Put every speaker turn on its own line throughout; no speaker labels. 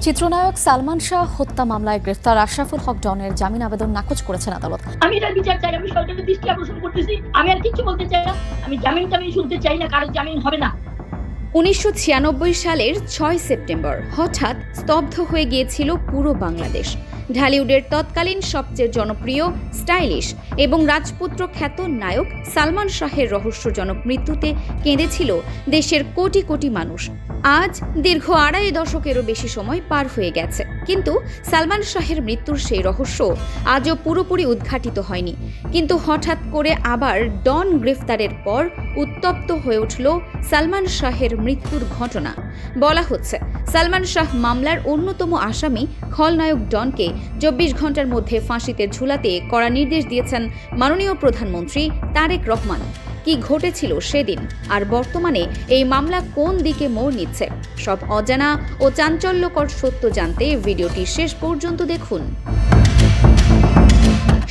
চিত্রনায়ক সালমান শাহ হত্যা মামলায় গ্রেফতার আশরাফুল হক ডনের জামিন আবেদন নাকচ করেছেন আদালত।
আমি এটার বিচার চাই, আমি সরকারের দৃষ্টি আকর্ষণ করতেছি। আমি আর কিছু বলতে চাই না, আমি জামিনটা শুনতে চাই না, কারোর জামিন হবে না।
1996 সালের 6 সেপ্টেম্বর হঠাৎ স্তব্ধ হয়ে গিয়েছিল পুরো বাংলাদেশ। ঢালিউডের তৎকালীন সবচেয়ে জনপ্রিয়, স্টাইলিশ এবং রাজপুত্র খ্যাত নায়ক সালমান শাহের রহস্যজনক মৃত্যুতে কেঁদেছিল দেশের কোটি কোটি মানুষ। আজ দীর্ঘ 2.5 দশকেরও বেশি সময় পার হয়ে গেছে, কিন্তু সালমান শাহের মৃত্যুর সেই রহস্য আজও পুরোপুরি উদ্ঘাটিত হয়নি। কিন্তু হঠাৎ করে আবার ডন গ্রেফতারের পর উত্তপ্ত হয়ে উঠল সালমান শাহের মৃত্যুর ঘটনা। বলা হচ্ছে, সালমান শাহ মামলার অন্যতম আসামি খলনায়ক ডনকে 24 ঘন্টার মধ্যে ফাঁসিতে ঝুলাতে কড়া নির্দেশ দিয়েছেন মাননীয় প্রধানমন্ত্রী তারেক রহমান। কি ঘটেছিল সেদিন আর বর্তমানে এই মামলা কোন দিকে মোড় নিচ্ছে, সব অজানা ও চাঞ্চল্যকর সত্য জানতে ভিডিওটি শেষ পর্যন্ত দেখুন।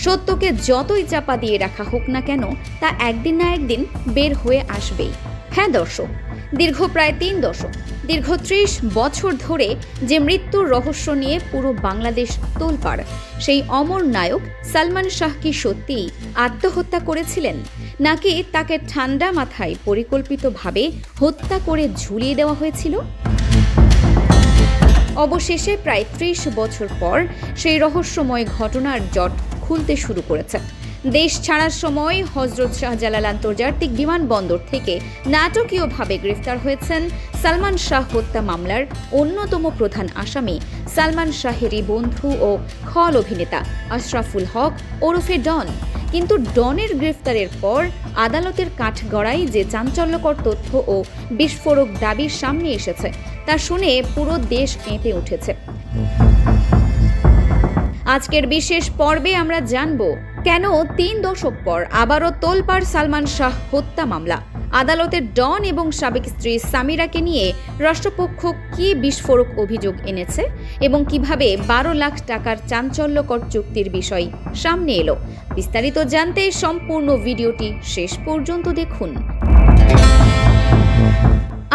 সত্যকে যতই চাপা দিয়ে রাখা হোক না কেন, তা একদিন না একদিন বের হয়ে আসবেই। হ্যাঁ দর্শক, দীর্ঘ প্রায় 3 দশক, দীর্ঘ 30 বছর ধরে যে মৃত্যুর রহস্য নিয়ে পুরো বাংলাদেশ তোলপাড়, সেই অমর নায়ক সালমান শাহ কি সত্যিই আত্মহত্যা করেছিলেন, নাকি তাকে ঠান্ডা মাথায় পরিকল্পিতভাবে হত্যা করে ঝুলিয়ে দেওয়া হয়েছিল? অবশেষে প্রায় 30 বছর পর সেই রহস্যময় ঘটনার জট খুলতে শুরু করেছে। দেশ ছাড়ার সময় হযরত শাহজালাল আন্তর্জাতিক বিমানবন্দর থেকে নাটকীয়ভাবে গ্রেফতার হয়েছেন সালমান শাহ হত্যা মামলার অন্যতম প্রধান আসামি সালমান শাহেরই বন্ধু ও খল অভিনেতা আশরাফুল হক ওরফে ডন। কিন্তু ডনের গ্রেফতারের পর আদালতের কাঠগড়ায় যে চাঞ্চল্যকর তথ্য ও বিস্ফোরক দাবি সামনে এসেছে, তা শুনে পুরো দেশ কেঁপে উঠেছে। আজকের বিশেষ পর্বে আমরা জানব, কেন 3 দশক পর আবারও তোলপাড় সালমান শাহ হত্যা মামলা, আদালতের ডন এবং সাবেক স্ত্রী সামিরাকে নিয়ে রাষ্ট্রপক্ষ কি বিস্ফোরক অভিযোগ এনেছে এবং কিভাবে 12 লাখ টাকার চাঞ্চল্যকর চুক্তির বিষয় সামনে এলো। বিস্তারিত জানতে সম্পূর্ণ ভিডিওটি শেষ পর্যন্ত দেখুন।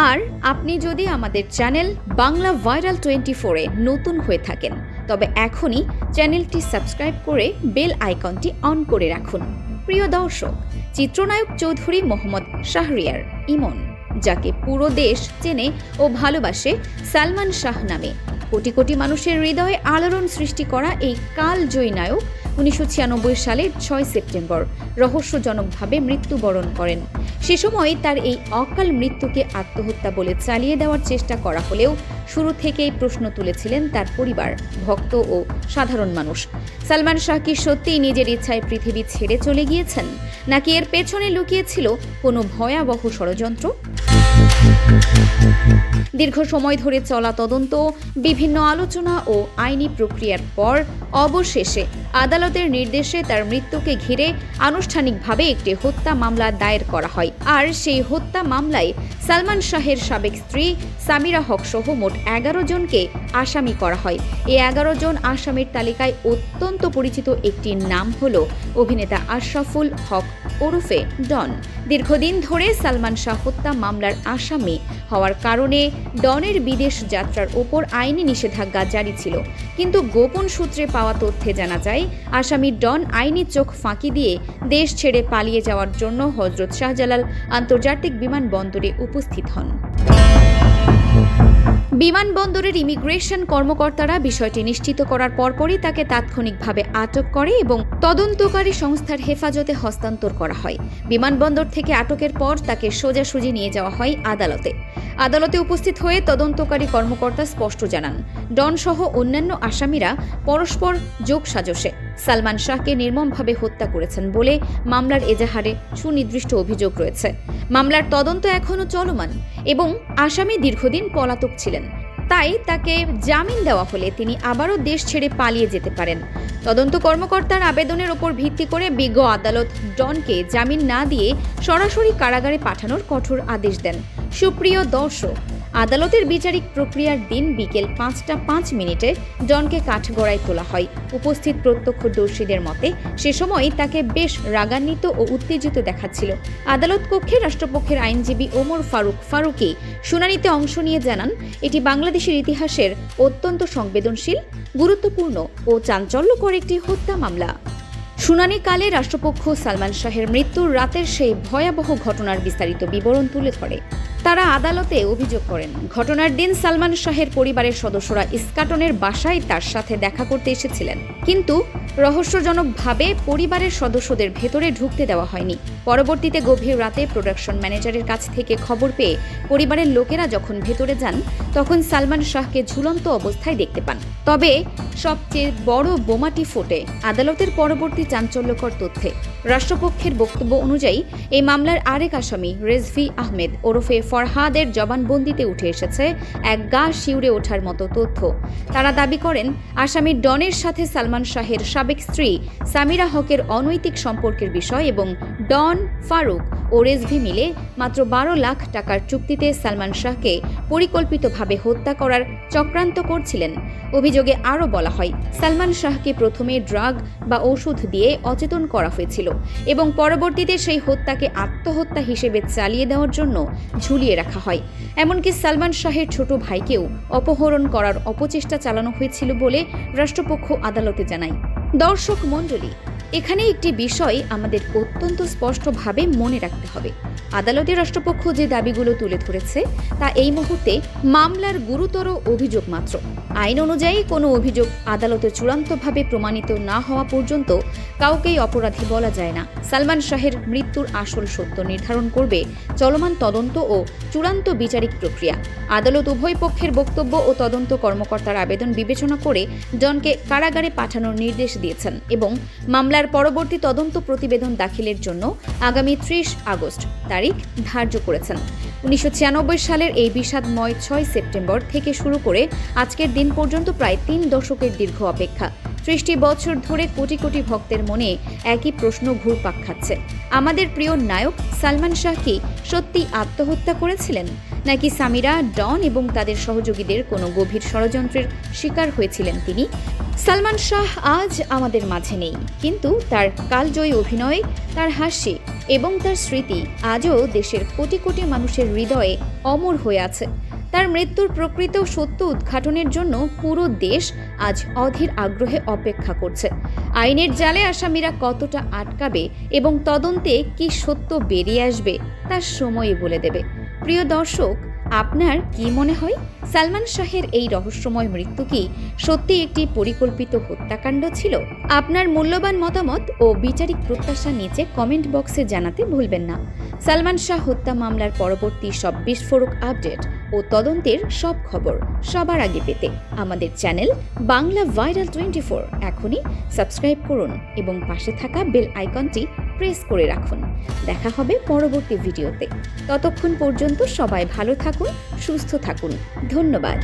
আর আপনি যদি আমাদের চ্যানেল বাংলা ভাইরাল 24-এ নতুন হয়ে থাকেন, তবে এখনই চ্যানেলটি সাবস্ক্রাইব করে বেল আইকনটি অন করে রাখুন। প্রিয় দর্শক, চিত্রনায়ক চৌধুরী মোহাম্মদ শাহরিয়ার ইমন, যাকে পুরো দেশ চেনে ও ভালোবাসে সালমান শাহ নামে, কোটি কোটি মানুষের হৃদয়ে আলোড়ন সৃষ্টি করা এই কালজয়ী নায়ক 1996 সালের 6 সেপ্টেম্বর রহস্যজনকভাবে মৃত্যুবরণ করেন। সে সময় তার এই অকাল মৃত্যুকে আত্মহত্যা বলে চালিয়ে দেওয়ার চেষ্টা করা হলেও শুরু থেকেই প্রশ্ন তুলেছিলেন তার পরিবার, ভক্ত ও সাধারণ মানুষ। সালমান শাহ কি সত্যিই নিজের ইচ্ছায় পৃথিবী ছেড়ে চলে গিয়েছেন, নাকি এর পেছনে লুকিয়েছিল কোনো ভয়াবহ ষড়যন্ত্র? দীর্ঘ সময় ধরে চলা তদন্ত, বিভিন্ন আলোচনা ও আইনি প্রক্রিয়ার পর অবশেষে আদালতের নির্দেশে তার মৃত্যুকে ঘিরে আনুষ্ঠানিকভাবে একটি হত্যা মামলা দায়ের করা হয়। আর সেই হত্যা মামলায় সালমান শাহের সাবেক স্ত্রী সামিরা হক সহ মোট 11 জনকে আসামি করা হয়। এই 11 জন আসামির তালিকায় অত্যন্ত পরিচিত একটি নাম হল অভিনেতা আশরাফুল হক ওরফে ডন। দীর্ঘদিন ধরে সালমান শাহ হত্যা মামলার আসামি হওয়ার কারণে ডনের বিদেশ যাত্রার ওপর আইনি নিষেধাজ্ঞা জারি ছিল। কিন্তু গোপন সূত্রে পাওয়া তথ্যে জানা যায়, আসামি ডন আইনি চোখ ফাঁকি দিয়ে দেশ ছেড়ে পালিয়ে যাওয়ার জন্য হযরত শাহজালাল আন্তর্জাতিক বিমানবন্দরে উপস্থিত হন। বিমানবন্দরের ইমিগ্রেশন কর্মকর্তারা বিষয়টি নিশ্চিত করার পরপরই তাকে তাৎক্ষণিকভাবে আটক করে এবং তদন্তকারী সংস্থার হেফাজতে হস্তান্তর করা হয়। বিমানবন্দর থেকে আটকের পর তাকে সোজাসুজি নিয়ে যাওয়া হয় আদালতে। আদালতে উপস্থিত হয়ে তদন্তকারী কর্মকর্তা স্পষ্ট জানান, ডন সহ অন্যান্য আসামিরা পরস্পর যোগসাজশে সালমান শাহকে নির্মমভাবে হত্যা করেছেন বলে মামলার এজাহারে সুনির্দিষ্ট অভিযোগ রয়েছে। মামলার তদন্ত এখনও চলমান এবং আসামি দীর্ঘদিন পলাতক ছিলেন, তাই তাকে জামিন দেওয়া হলে তিনি আবারও দেশ ছেড়ে পালিয়ে যেতে পারেন। তদন্ত কর্মকর্তার আবেদনের ওপর ভিত্তি করে বিজ্ঞ আদালত ডনকে জামিন না দিয়ে সরাসরি কারাগারে পাঠানোর কঠোর আদেশ দেন। সুপ্রিয় দর্শক, আদালতের বিচারিক প্রক্রিয়ার দিন বিকেল 5:05 ডনকে কাঠগড়ায় তোলা হয়। উপস্থিত প্রত্যক্ষদর্শীদের মতে সে সময় তাকে বেশ রাগান্বিত ও উত্তেজিত দেখাচ্ছিল। আদালত কক্ষে রাষ্ট্রপক্ষের আইনজীবী ওমর ফারুকী শুনানিতে অংশ নিয়ে জানান, এটি বাংলাদেশের ইতিহাসের অত্যন্ত সংবেদনশীল, গুরুত্বপূর্ণ ও চাঞ্চল্যকর একটি হত্যা মামলা। শুনানিকালে রাষ্ট্রপক্ষ সালমান শাহের মৃত্যুর রাতের সেই ভয়াবহ ঘটনার বিস্তারিত বিবরণ তুলে ধরে। তারা আদালতে অভিযোগ করেন, ঘটনার দিন সালমান শাহের পরিবারের সদস্যরা ইস্কাটনের বাসায় তার সাথে দেখা করতে এসেছিলেন, কিন্তু রহস্যজনকভাবে পরিবারের সদস্যদের ভেতরে ঢুকতে দেওয়া হয়নি। পরবর্তীতে গভীর রাতে প্রোডাকশন ম্যানেজারের কাছ থেকে খবর পেয়ে পরিবারের লোকেরা যখন ভেতরে যান তখন সালমান শাহকে ঝুলন্ত অবস্থায় দেখতে পান। তবে সবচেয়ে বড় বোমাটি ফোটে আদালতের পরবর্তী চাঞ্চল্যকর তথ্যে। রাষ্ট্রপক্ষের বক্তব্য অনুযায়ী এই মামলার আরেক আসামি রেজভি আহমেদ ওরফে ফরহাদের জবানবন্দিতে উঠে এসেছে এক গা শিউরে ওঠার মতো তথ্য। তারা দাবি করেন, আসামি ডনের সাথে সালমান শাহের সাবেক স্ত্রী সামিরা হকের অনৈতিক সম্পর্কের বিষয় এবং ডন, ফারুক ও রেজভি মিলে মাত্র 12 লাখ টাকার চুক্তিতে সালমান শাহকে পরিকল্পিতভাবে হত্যা করার চক্রান্ত করছিলেন। অভিযোগে আরও বলা হয়, সালমান শাহকে প্রথমে ড্রাগ বা ওষুধ দিয়ে অচেতন করা হয়েছিল এবং পরবর্তীতে সেই হত্যাকে আত্মহত্যা হিসেবে চালিয়ে দেওয়ার জন্য ঝুলিয়ে রাখা হয়। এমনকি সালমান শাহের ছোট ভাইকেও অপহরণ করার অপচেষ্টা চালানো হয়েছিল বলে রাষ্ট্রপক্ষ আদালতে জানায়। দর্শক মণ্ডলী, এখানে একটি বিষয় আমাদের অত্যন্ত স্পষ্টভাবে মনে রাখতে হবে। আদালতে রাষ্ট্রপক্ষ যে দাবিগুলো তুলে ধরেছে তা এই মুহূর্তে মামলার গুরুতর অভিযোগ মাত্র। আইন অনুযায়ী কোনো অভিযোগ আদালতে চূড়ান্তভাবে প্রমাণিত না হওয়া পর্যন্ত কাউকেই অপরাধী বলা যায় না। সালমান শাহের মৃত্যুর আসল সত্য নির্ধারণ করবে চলমান তদন্ত ও চূড়ান্ত বিচারিক প্রক্রিয়া। আদালত উভয় পক্ষের বক্তব্য ও তদন্ত কর্মকর্তার আবেদন বিবেচনা করে ডনকে কারাগারে পাঠানোর নির্দেশ দিয়েছেন এবং মামলার পরবর্তী তদন্ত প্রতিবেদন দাখিলের জন্য আগামী 30 আগস্ট তারিখ ধার্য করেছেন। 1996 সালের এই বিষাদময় 6 সেপ্টেম্বর থেকে শুরু করে আজকের দিন পর্যন্ত প্রায় 3 দশকের দীর্ঘ অপেক্ষা। 30টি বছর ধরে কোটি কোটি ভক্তের মনে একই প্রশ্ন ঘুরপাক খাচ্ছে, আমাদের প্রিয় নায়ক সালমান শাহ কি সত্যি আত্মহত্যা করেছিলেন, নাকি সামিরা, ডন এবং তাদের সহযোগীদের কোনো গভীর ষড়যন্ত্রের শিকার হয়েছিলেন তিনি? সালমান শাহ আজ আমাদের মাঝে নেই, কিন্তু তার কালজয়ী অভিনয়, তার হাসি এবং তার স্মৃতি আজও দেশের কোটি কোটি মানুষের হৃদয়ে অমর হয়ে আছে। তার মৃত্যুর প্রকৃত সত্য উদ্ঘাটনের জন্য পুরো দেশ আজ অধীর আগ্রহে অপেক্ষা করছে। আইনের জালে আসামিরা কতটা আটকাবে এবং তদন্তে কি সত্য বেরিয়ে আসবে তা সময়ই বলে দেবে। প্রিয় দর্শক, আপনার কি মনে হয়, সালমান শাহের এই রহস্যময় মৃত্যু কি সত্যি একটি পরিকল্পিত হত্যাকাণ্ড ছিল? আপনার মূল্যবান মতামত ও বিচারিক প্রত্যাশা নিচে কমেন্ট বক্সে জানাতে ভুলবেন না। সালমান শাহ হত্যা মামলার পরবর্তী সব বিস্ফোরক আপডেট ও তদন্তের সব খবর সবার আগে পেতে আমাদের চ্যানেল বাংলা ভাইরাল 24 এখনই সাবস্ক্রাইব করুন এবং পাশে থাকা বেল আইকনটি প্রেস করে রাখুন। দেখা হবে পরবর্তী ভিডিওতে। ততক্ষণ পর্যন্ত সবাই ভালো থাকুন, সুস্থ থাকুন। ধন্যবাদ।